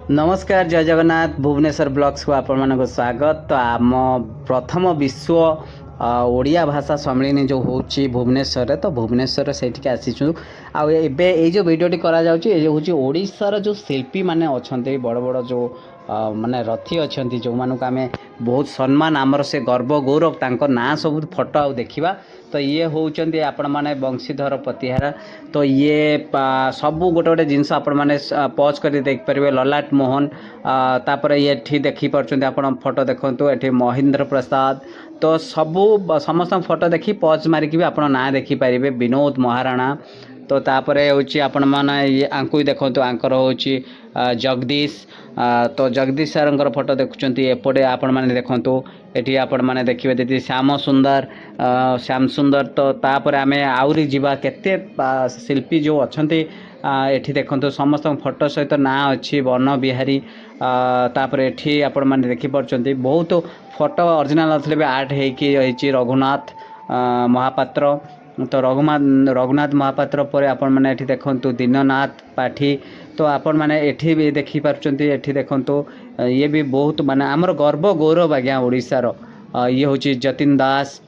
नमस्कार जय जगन्नाथ भुवनेश्वर ब्लॉग्स को आपण मानक स्वागत। तो आम प्रथम विश्व ओडिया भाषा सम्मेलन जो होची भुवनेश्वर तो भुवनेश्वर से आसीचु आबे ये जो वीडियोटी करा जाउची ये होची ओडिशार जो शिल्पी माने अछंती बड़ बड़ जो माने रथी अछंती जो मानक आमे बहुत सम्मान आमर से गर्व गौरव तांको ना सब फोटो आ देखिबा। तो ये होउचंती आपण माने बंशीधर पतिहारा। तो ये सबू गोटे गोटे जिनस आपण माने पॉज कर देख पारे ललाट मोहन तापर ये देखी पार्टी आपण फोटो देखु ये महेंद्र प्रसाद। तो सबू समस्त फोटो देखी पॉज मारिक भी आप ना देखिपारे विनोद महाराणा। तो तापर हूँ आपण मैंने आंकु देखते आंकर हूँ जगदीश। तो जगदीश सार फोटो देखुं एपटे आपण मैंने देखूँ ये आपण मैंने देखिए दीदी श्याम सुंदर श्याम सुंदर। तो तापर आम आहरी जावा केते शिल्पी जो अच्छा एठी देखो समस्त फोटो सहित ना अच्छी वन बिहारी। तापर एठी आपण मैंने देखिपार्टी बहुत फोटो ओरिजिनल नथिले भी आर्ट होती रघुनाथ महापात्र। तो रघुनाथ महापात्र पर आपण मैंने एठी देखंतु दीननाथ पाठी। तो आपण मैंने एठी भी देखी पार्चंती एठी देखंतु ये भी बहुत माने आमर गर्व गौरव आज्ञा ओडिशार ये होची जतिन दास।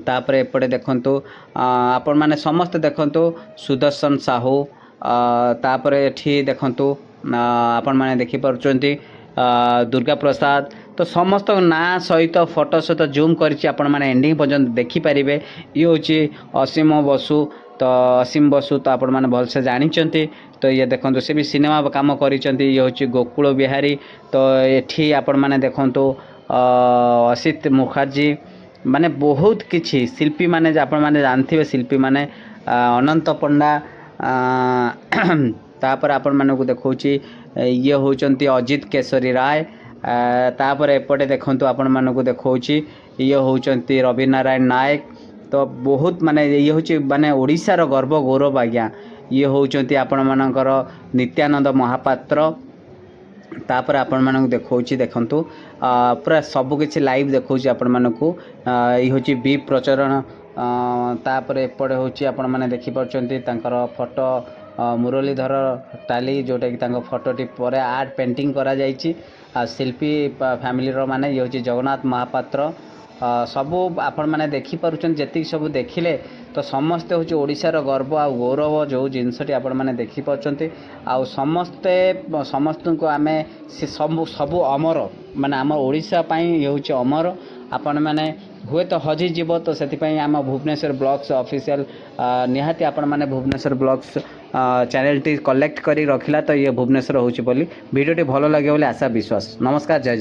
तापर एपटे देखंतु आपण माने समस्त देखंतु सुदर्शन साहू। तापर एठी देखंतु आपण माने देखि पार्चंती दुर्गा प्रसाद। तो समस्त ना सहित फोटो सहित जूम करछि आपण माने एंडिंग पर्यंत देखि पारिबे। ये होची असीम बसु। तो असीम बसु तो आपण माने भल से जानिचंती। तो ये देखंतु से भी सिनेमा काम करिचंती ये होची गोकुल बिहारी। तो एठी आपण माने देखंतु असित मुखर्जी माने बहुत किछि शिल्पी माने आपण माने जानथिबे शिल्पी माने अनंत पंडा। तापर आपण माने को देखौची ये होचंती अजित केसरी राय। तापर एपटे देखंतु आपण माने को देखौची ये होचंती रवि नारायण नायक। तो बहुत माने ये होची माने ओडिशार गर्व गौरव आज्ञा ये होचंती आपण मानकर नित्यानंद महापात्र। तापर आपण मानक देखौची देखंतु पूरा सब किछि लाइव देखौची आपण मानकु ये होची बी प्रचरण। तापर एपटे होची आपण माने देखि परचंती तांकर फोटो मुरलीधर टाली जोटा कि तांको फोटोटी पर आर्ट पेंटिंग करा जायछि। शिल्पी फैमिली रो माने ये होची जगन्नाथ महापात्र। सबू आपण माने देखि पारुछन जेति सब देखिले तो समस्ते होची ओडिशार गर्व आ गौरव जो जिनसटी आपण माने देखि पारुछंती आ समस्ते समस्त को आमे से सबू अमर माने आम ओडिशा पई ये होची अमर। आपण माने हुए तो हजि जीव तो से आम भुवनेश्वर ब्लॉग्स ऑफिशियल निहाती आपण माने भुवनेश्वर ब्लॉग्स चैनल टी कलेक्ट करी रखिला। तो ये भुवनेश्वर होची बोली वीडियो टी भलो लागे बोली आशा विश्वास। नमस्कार जय जय।